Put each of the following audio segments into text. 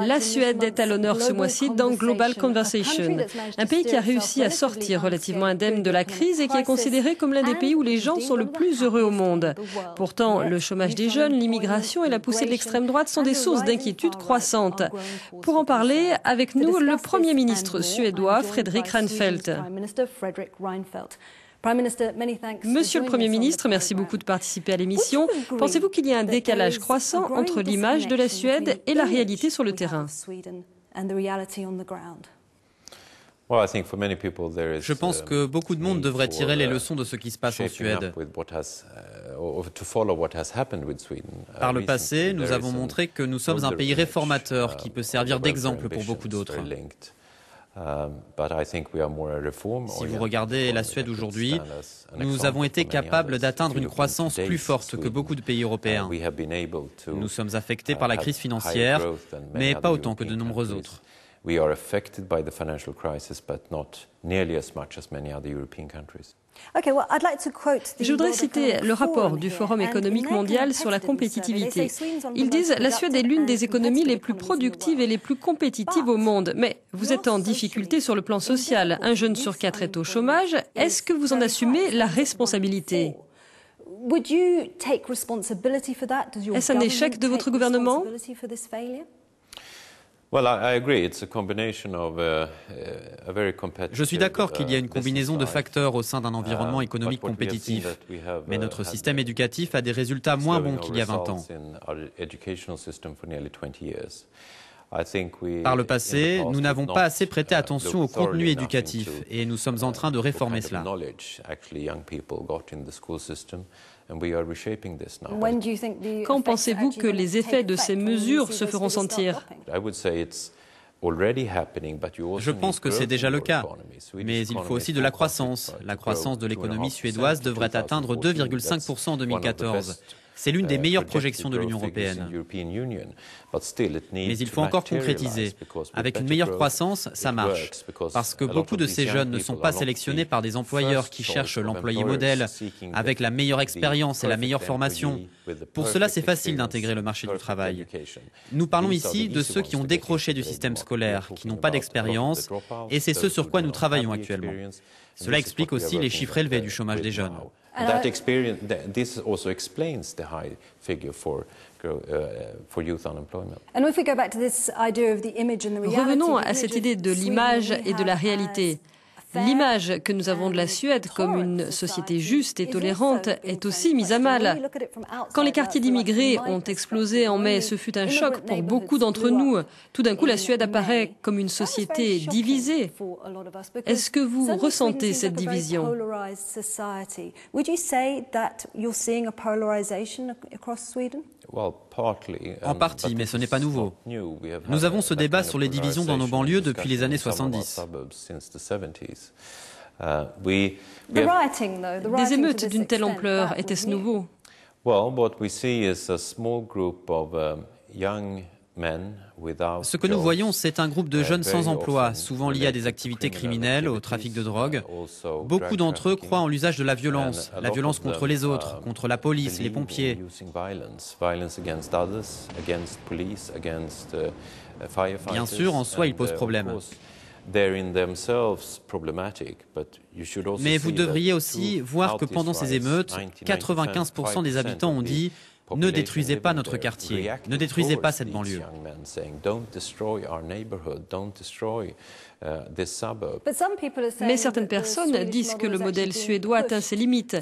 La Suède est à l'honneur ce mois-ci dans Global Conversation, un pays qui a réussi à sortir relativement indemne de la crise et qui est considéré comme l'un des pays où les gens sont le plus heureux au monde. Pourtant, le chômage des jeunes, l'immigration et la poussée de l'extrême droite sont des sources d'inquiétude croissantes. Pour en parler, avec nous, le Premier ministre suédois, Fredrik Reinfeldt. Monsieur le Premier ministre, merci beaucoup de participer à l'émission. Pensez-vous qu'il y a un décalage croissant entre l'image de la Suède et la réalité sur le terrain? Je pense que beaucoup de monde devrait tirer les leçons de ce qui se passe en Suède. Par le passé, nous avons montré que nous sommes un pays réformateur qui peut servir d'exemple pour beaucoup d'autres. Si vous regardez la Suède aujourd'hui, nous avons été capables d'atteindre une croissance plus forte que beaucoup de pays européens. Nous sommes affectés par la crise financière, mais pas autant que de nombreux autres. Je voudrais citer le rapport du Forum économique mondial sur la compétitivité. Ils disent que la Suède est l'une des économies les plus productives et les plus compétitives au monde. Mais vous êtes en difficulté sur le plan social. Un jeune sur 4 est au chômage. Est-ce que vous en assumez la responsabilité? Est-ce un échec de votre gouvernement? Je suis d'accord qu'il y a une combinaison de facteurs au sein d'un environnement économique compétitif, mais notre système éducatif a des résultats moins bons qu'il y a 20 ans. Par le passé, nous n'avons pas assez prêté attention au contenu éducatif et nous sommes en train de réformer cela. Quand pensez-vous que les effets de ces mesures se feront sentir? Je pense que c'est déjà le cas, mais il faut aussi de la croissance. La croissance de l'économie suédoise devrait atteindre 2,5% en 2014. C'est l'une des meilleures projections de l'Union européenne. Mais il faut encore concrétiser. Avec une meilleure croissance, ça marche. Parce que beaucoup de ces jeunes ne sont pas sélectionnés par des employeurs qui cherchent l'employé modèle, avec la meilleure expérience et la meilleure formation. Pour cela, c'est facile d'intégrer le marché du travail. Nous parlons ici de ceux qui ont décroché du système scolaire, qui n'ont pas d'expérience, et c'est ce sur quoi nous travaillons actuellement. Cela explique aussi les chiffres élevés du chômage des jeunes. Revenons à cette idée de l'image et de la réalité. L'image que nous avons de la Suède comme une société juste et tolérante est aussi mise à mal. Quand les quartiers d'immigrés ont explosé en mai, ce fut un choc pour beaucoup d'entre nous. Tout d'un coup, la Suède apparaît comme une société divisée. Est-ce que vous ressentez cette division? En partie, mais ce n'est pas nouveau. Nous avons ce débat sur les divisions dans nos banlieues depuis les années 70. Des émeutes d'une telle ampleur, était-ce nouveau? Ce que nous voyons, c'est un groupe de jeunes sans emploi, souvent liés à des activités criminelles, au trafic de drogue. Beaucoup d'entre eux croient en l'usage de la violence contre les autres, contre la police, les pompiers. Bien sûr, en soi, ils posent problème. Mais vous devriez aussi voir que pendant ces émeutes, 95% des habitants ont dit « Ne détruisez pas notre quartier, ne détruisez pas cette banlieue ». Mais certaines personnes disent que le modèle suédois atteint ses limites.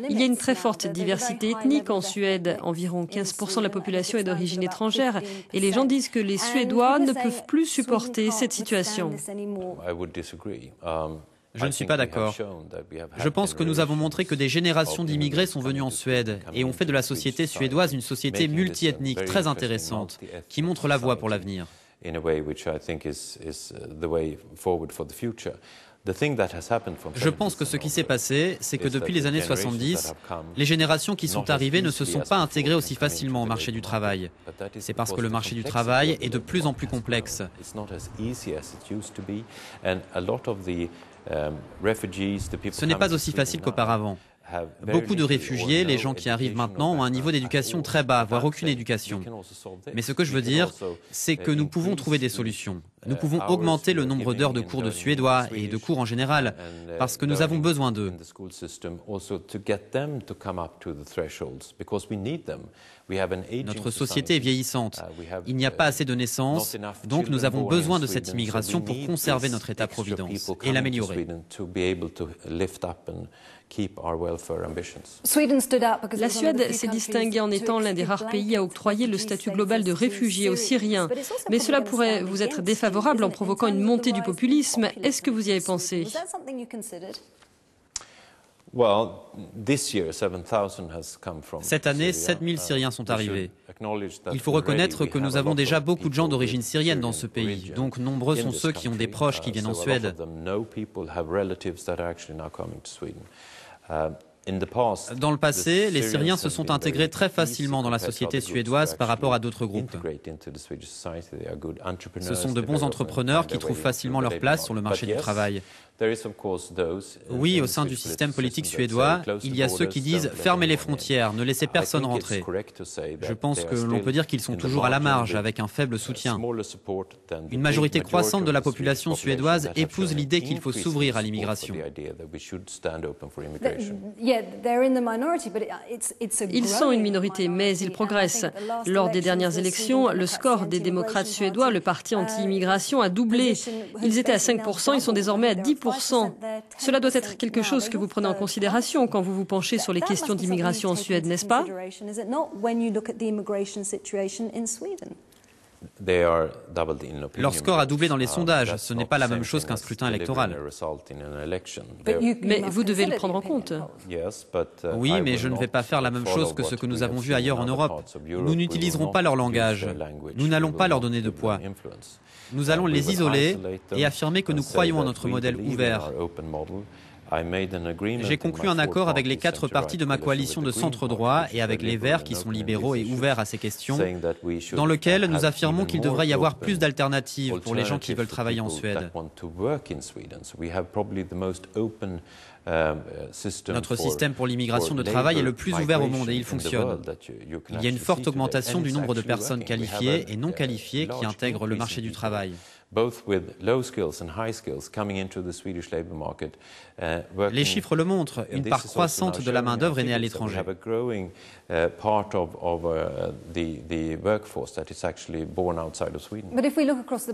Il y a une très forte diversité ethnique en Suède. Environ 15% de la population est d'origine étrangère. Et les gens disent que les Suédois ne peuvent plus supporter cette situation. Je ne suis pas d'accord. Je pense que nous avons montré que des générations d'immigrés sont venus en Suède et ont fait de la société suédoise une société multiethnique très intéressante, qui montre la voie pour l'avenir. Je pense que ce qui s'est passé, c'est que depuis les années 70, les générations qui sont arrivées ne se sont pas intégrées aussi facilement au marché du travail. C'est parce que le marché du travail est de plus en plus complexe. Ce n'est pas aussi facile qu'auparavant. Beaucoup de réfugiés, les gens qui arrivent maintenant, ont un niveau d'éducation très bas, voire aucune éducation. Mais ce que je veux dire, c'est que nous pouvons trouver des solutions. Nous pouvons augmenter le nombre d'heures de cours de suédois et de cours en général, parce que nous avons besoin d'eux. Notre société est vieillissante. Il n'y a pas assez de naissances, donc nous avons besoin de cette immigration pour conserver notre État-providence et l'améliorer. La Suède s'est distinguée en étant l'un des rares pays à octroyer le statut global de réfugié aux Syriens. Mais cela pourrait vous être défavorable en provoquant une montée du populisme. Est-ce que vous y avez pensé? Cette année, 7000 Syriens sont arrivés. Il faut reconnaître que nous avons déjà beaucoup de gens d'origine syrienne dans ce pays, donc nombreux sont ceux qui ont des proches qui viennent en Suède. Dans le passé, les Syriens se sont intégrés très facilement dans la société suédoise par rapport à d'autres groupes. Ce sont de bons entrepreneurs qui trouvent facilement leur place sur le marché du travail. Oui, au sein du système politique suédois, il y a ceux qui disent « fermez les frontières, ne laissez personne rentrer ». Je pense que l'on peut dire qu'ils sont toujours à la marge, avec un faible soutien. Une majorité croissante de la population suédoise épouse l'idée qu'il faut s'ouvrir à l'immigration. Ils sont une minorité, mais ils progressent. Lors des dernières élections, le score des démocrates suédois, le parti anti-immigration, a doublé. Ils étaient à 5%, ils sont désormais à 10%. Cela doit être quelque chose que vous prenez en considération quand vous vous penchez sur les questions d'immigration en Suède, n'est-ce pas? Leur score a doublé dans les sondages. Ce n'est pas la même chose qu'un scrutin électoral. Mais vous devez le prendre en compte. Oui, mais je ne vais pas faire la même chose que ce que nous avons vu ailleurs en Europe. Nous n'utiliserons pas leur langage. Nous n'allons pas leur donner de poids. Nous allons les isoler et affirmer que nous croyons en notre modèle ouvert. J'ai conclu un accord avec les 4 partis de ma coalition de centre-droit et avec les Verts qui sont libéraux et ouverts à ces questions, dans lequel nous affirmons qu'il devrait y avoir plus d'alternatives pour les gens qui veulent travailler en Suède. Notre système pour l'immigration de travail est le plus ouvert au monde et il fonctionne. Il y a une forte augmentation du nombre de personnes qualifiées et non qualifiées qui intègrent le marché du travail. Les chiffres le montrent, une part croissante de la main-d'œuvre est née à l'étranger.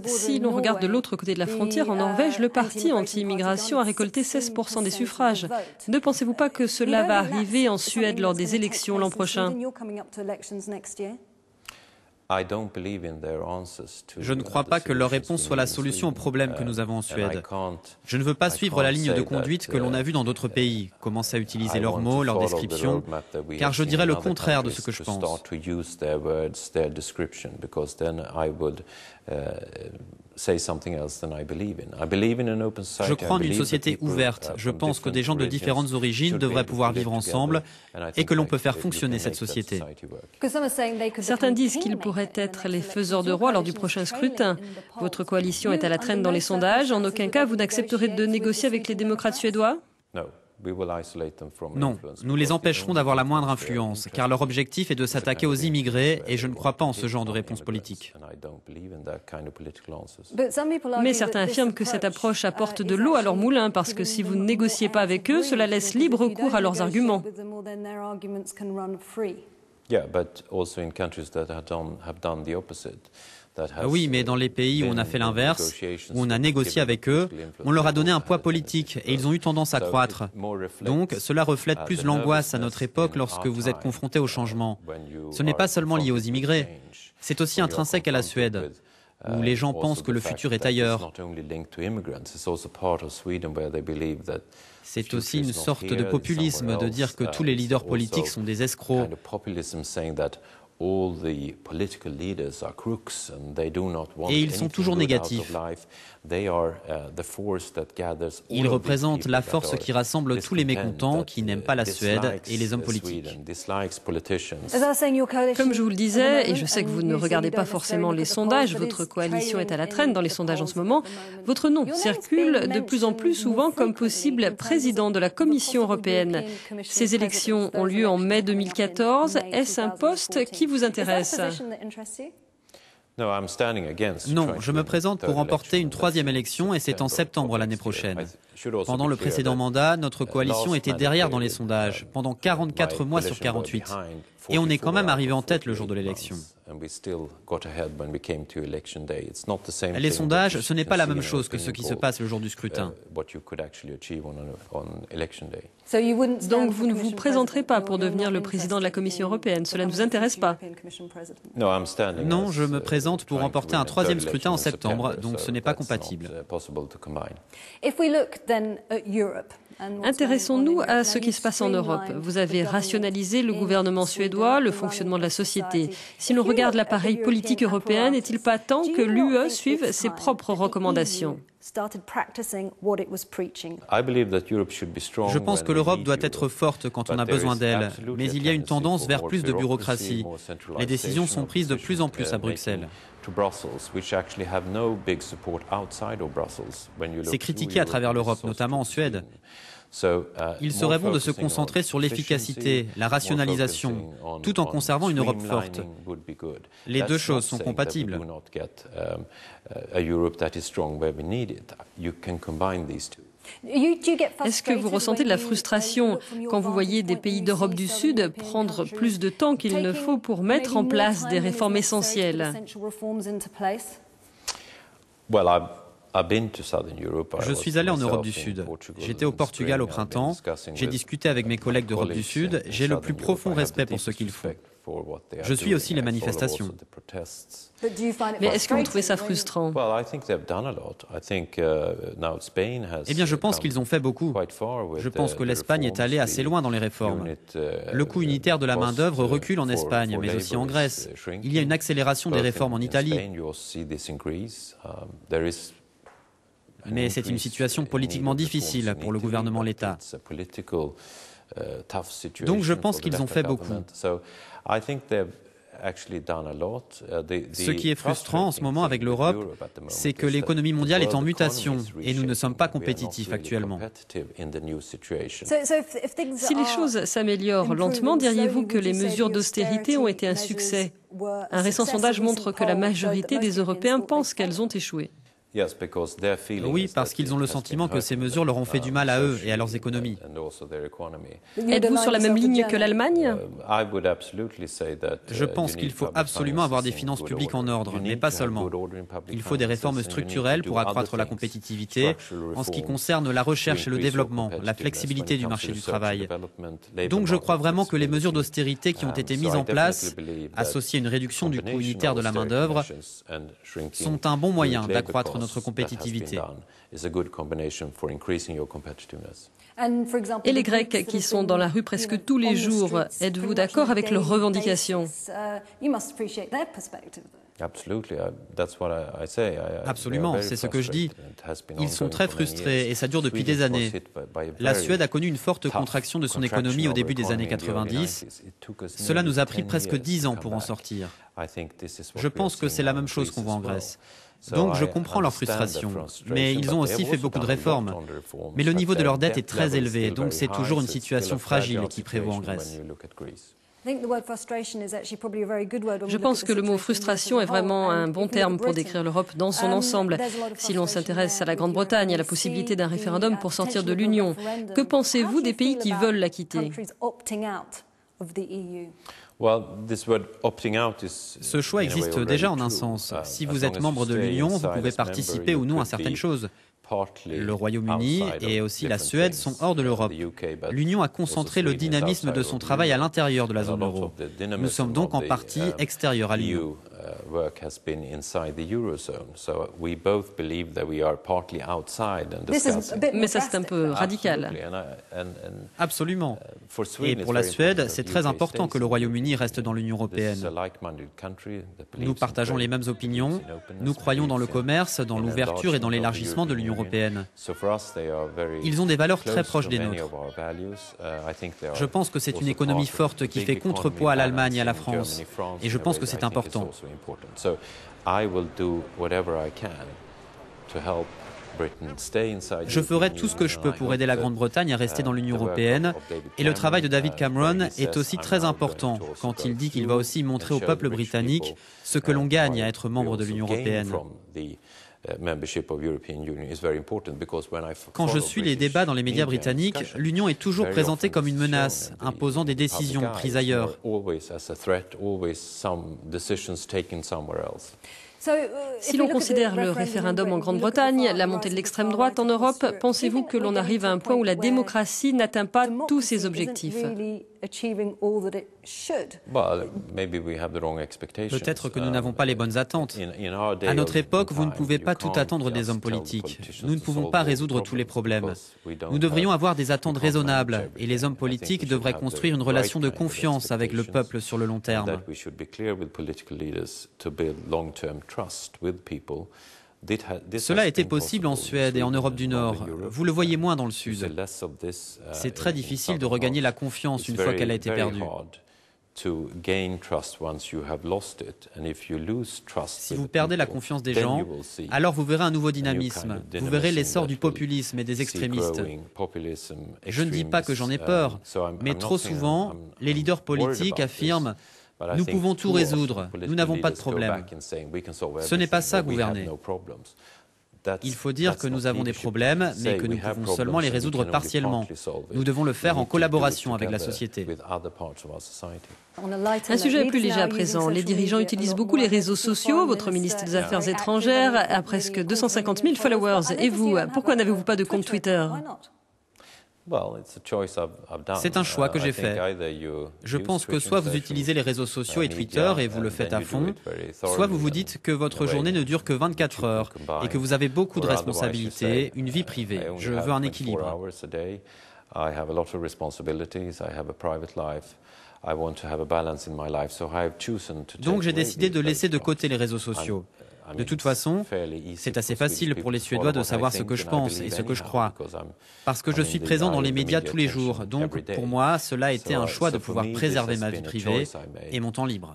Si l'on regarde de l'autre côté de la frontière, en Norvège, le parti anti-immigration a récolté 16% des suffrages. Ne pensez-vous pas que cela va arriver en Suède lors des élections l'an prochain? Je ne crois pas que leur réponse soit la solution au problème que nous avons en Suède. Je ne veux pas suivre la ligne de conduite que l'on a vue dans d'autres pays, commencer à utiliser leurs mots, leurs descriptions, car je dirais le contraire de ce que je pense. Je crois en une société ouverte. Je pense que des gens de différentes origines devraient pouvoir vivre ensemble et que l'on peut faire fonctionner cette société. Certains disent qu'ils pourraient être les faiseurs de roi lors du prochain scrutin. Votre coalition est à la traîne dans les sondages. En aucun cas, vous n'accepterez de négocier avec les démocrates suédois? Non, nous les empêcherons d'avoir la moindre influence, car leur objectif est de s'attaquer aux immigrés et je ne crois pas en ce genre de réponse politique. Mais certains affirment que cette approche apporte de l'eau à leur moulin, parce que si vous ne négociez pas avec eux, cela laisse libre cours à leurs arguments. Oui, mais dans les pays où on a fait l'inverse, où on a négocié avec eux, on leur a donné un poids politique et ils ont eu tendance à croître. Donc, cela reflète plus l'angoisse à notre époque lorsque vous êtes confronté au changement. Ce n'est pas seulement lié aux immigrés, c'est aussi intrinsèque à la Suède, où les gens pensent que le futur est ailleurs. C'est aussi une sorte de populisme de dire que tous les leaders politiques sont des escrocs. Et ils sont toujours négatifs. Ils représentent la force qui rassemble tous les mécontents qui n'aiment pas la Suède et les hommes politiques. Comme je vous le disais, et je sais que vous ne regardez pas forcément les sondages, votre coalition est à la traîne dans les sondages en ce moment, votre nom circule de plus en plus souvent comme possible président de la Commission européenne. Ces élections ont lieu en mai 2014. Est-ce un poste qui vous intéresse ? Non, je me présente pour remporter une troisième élection et c'est en septembre l'année prochaine. Pendant le précédent mandat, notre coalition était derrière dans les sondages, pendant 44 mois sur 48. Et on est quand même arrivé en tête le jour de l'élection. Les sondages, ce n'est pas la même chose que ce qui se passe le jour du scrutin. Donc vous ne vous présenterez pas pour devenir le président de la Commission européenne, cela ne vous intéresse pas? Non, je me présente pour remporter un troisième scrutin en septembre, donc ce n'est pas compatible. Intéressons-nous à ce qui se passe en Europe. Vous avez rationalisé le gouvernement suédois, le fonctionnement de la société. Si l'on regarde l'appareil politique européen, n'est-il pas temps que l'UE suive ses propres recommandations? Je pense que l'Europe doit être forte quand on a besoin d'elle, mais il y a une tendance vers plus de bureaucratie. Les décisions sont prises de plus en plus à Bruxelles. C'est critiqué à travers l'Europe, notamment en Suède. Il serait bon de se concentrer sur l'efficacité, la rationalisation, tout en conservant une Europe forte. Les deux choses sont compatibles. Est-ce que vous ressentez de la frustration quand vous voyez des pays d'Europe du Sud prendre plus de temps qu'il ne faut pour mettre en place des réformes essentielles? Je suis allé en Europe du Sud. J'étais au Portugal au printemps. J'ai discuté avec mes collègues d'Europe du Sud. J'ai le plus profond respect pour ce qu'ils font. Je suis aussi les manifestations. Mais est-ce que vous trouvez ça frustrant? Eh bien, je pense qu'ils ont fait beaucoup. Je pense que l'Espagne est allée assez loin dans les réformes. Le coût unitaire de la main-d'œuvre recule en Espagne, mais aussi en Grèce. Il y a une accélération des réformes en Italie. Mais c'est une situation politiquement difficile pour le gouvernement l'État. Donc je pense qu'ils ont fait beaucoup. Ce qui est frustrant en ce moment avec l'Europe, c'est que l'économie mondiale est en mutation et nous ne sommes pas compétitifs actuellement. Si les choses s'améliorent lentement, diriez-vous que les mesures d'austérité ont été un succès? Un récent sondage montre que la majorité des Européens pensent qu'elles ont échoué. Oui, parce qu'ils ont le sentiment que ces mesures leur ont fait du mal à eux et à leurs économies. Êtes-vous sur la même ligne que l'Allemagne? Je pense qu'il faut absolument avoir des finances publiques en ordre, mais pas seulement. Il faut des réformes structurelles pour accroître la compétitivité en ce qui concerne la recherche et le développement, la flexibilité du marché du travail. Donc je crois vraiment que les mesures d'austérité qui ont été mises en place, associées à une réduction du coût unitaire de la main-d'œuvre, sont un bon moyen d'accroître notre compétitivité. Et les Grecs qui sont dans la rue presque tous les jours, êtes-vous d'accord avec leurs revendications? Absolument, c'est ce que je dis. Ils sont très frustrés et ça dure depuis des années. La Suède a connu une forte contraction de son économie au début des années 90. Cela nous a pris presque 10 ans pour en sortir. Je pense que c'est la même chose qu'on voit en Grèce. Donc je comprends leur frustration, mais ils ont aussi fait beaucoup de réformes. Mais le niveau de leur dette est très élevé, donc c'est toujours une situation fragile qui prévaut en Grèce. Je pense que le mot frustration est vraiment un bon terme pour décrire l'Europe dans son ensemble. Si l'on s'intéresse à la Grande-Bretagne et à la possibilité d'un référendum pour sortir de l'Union, que pensez-vous des pays qui veulent la quitter? Ce choix existe déjà en un sens. Si vous êtes membre de l'Union, vous pouvez participer ou non à certaines choses. Le Royaume-Uni et aussi la Suède sont hors de l'Europe. L'Union a concentré le dynamisme de son travail à l'intérieur de la zone euro. Nous sommes donc en partie extérieurs à l'Union. Mais ça, c'est un peu radical. Absolument. Et pour la Suède, c'est très important que le Royaume-Uni reste dans l'Union européenne. Nous partageons les mêmes opinions, nous croyons dans le commerce, dans l'ouverture et dans l'élargissement de l'Union européenne. Ils ont des valeurs très proches des nôtres. Je pense que c'est une économie forte qui fait contrepoids à l'Allemagne et à la France. Et je pense que c'est important. Je ferai tout ce que je peux pour aider la Grande-Bretagne à rester dans l'Union européenne. Et le travail de David Cameron est aussi très important quand il dit qu'il va aussi montrer au peuple britannique ce que l'on gagne à être membre de l'Union européenne. Quand je suis les débats dans les médias britanniques, l'Union est toujours présentée comme une menace, imposant des décisions prises ailleurs. Si l'on considère le référendum en Grande-Bretagne, la montée de l'extrême droite en Europe, pensez-vous que l'on arrive à un point où la démocratie n'atteint pas tous ses objectifs? Peut-être que nous n'avons pas les bonnes attentes. À notre époque, vous ne pouvez pas tout attendre des hommes politiques. Nous ne pouvons pas résoudre tous les problèmes. Nous devrions avoir des attentes raisonnables et les hommes politiques devraient construire une relation de confiance avec le peuple sur le long terme. Cela a été possible en Suède et en Europe du Nord. Vous le voyez moins dans le Sud. C'est très difficile de regagner la confiance une fois qu'elle a été perdue. Si vous perdez la confiance des gens, alors vous verrez un nouveau dynamisme. Vous verrez l'essor du populisme et des extrémistes. Je ne dis pas que j'en ai peur, mais trop souvent, les leaders politiques affirment « Nous pouvons tout résoudre, nous n'avons pas de problème ». Ce n'est pas ça, gouverner. Il faut dire que nous avons des problèmes, mais que nous pouvons seulement les résoudre partiellement. Nous devons le faire en collaboration avec la société. Un sujet plus léger à présent. Les dirigeants utilisent beaucoup les réseaux sociaux. Votre ministre des Affaires étrangères a presque 250 000 followers. Et vous, pourquoi n'avez-vous pas de compte Twitter ? C'est un choix que j'ai fait. Je pense que soit vous utilisez les réseaux sociaux et Twitter et vous le faites à fond, soit vous vous dites que votre journée ne dure que 24 heures et que vous avez beaucoup de responsabilités, une vie privée. Je veux un équilibre. Donc j'ai décidé de laisser de côté les réseaux sociaux. De toute façon, c'est assez facile pour les Suédois de savoir ce que je pense et ce que je crois, parce que je suis présent dans les médias tous les jours. Donc, pour moi, cela a été un choix de pouvoir préserver ma vie privée et mon temps libre.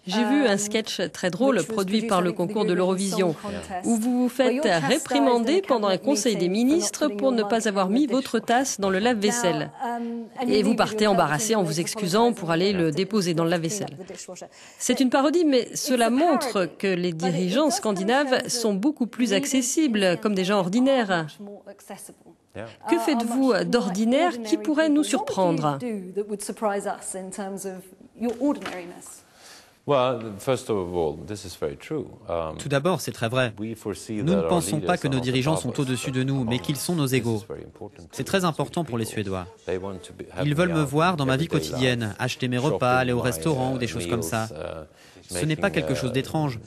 J'ai vu un sketch très drôle produit par le concours de l'Eurovision, où vous vous faites réprimander pendant un conseil des ministres pour ne pas avoir mis votre tasse dans le lave-vaisselle. Et vous partez embarrassé en vous excusant pour aller le déposer dans le lave-vaisselle. C'est une parodie, mais cela montre que les dirigeants scandinaves sont beaucoup plus accessibles, comme des gens ordinaires. Que faites-vous d'ordinaire qui pourrait nous surprendre ? Tout d'abord, c'est très vrai. Nous ne pensons pas que nos dirigeants sont au-dessus de nous, mais qu'ils sont nos égaux. C'est très important pour les Suédois. Ils veulent me voir dans ma vie quotidienne, acheter mes repas, aller au restaurant ou des choses comme ça. Ce n'est pas quelque chose d'étrange.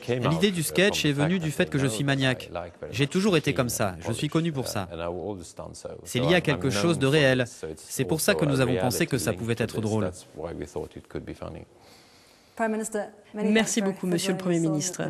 L'idée du sketch est venue du fait que je suis maniaque. J'ai toujours été comme ça, je suis connu pour ça. C'est lié à quelque chose de réel. C'est pour ça que nous avons pensé que ça pouvait être drôle. Merci beaucoup, Monsieur le Premier ministre.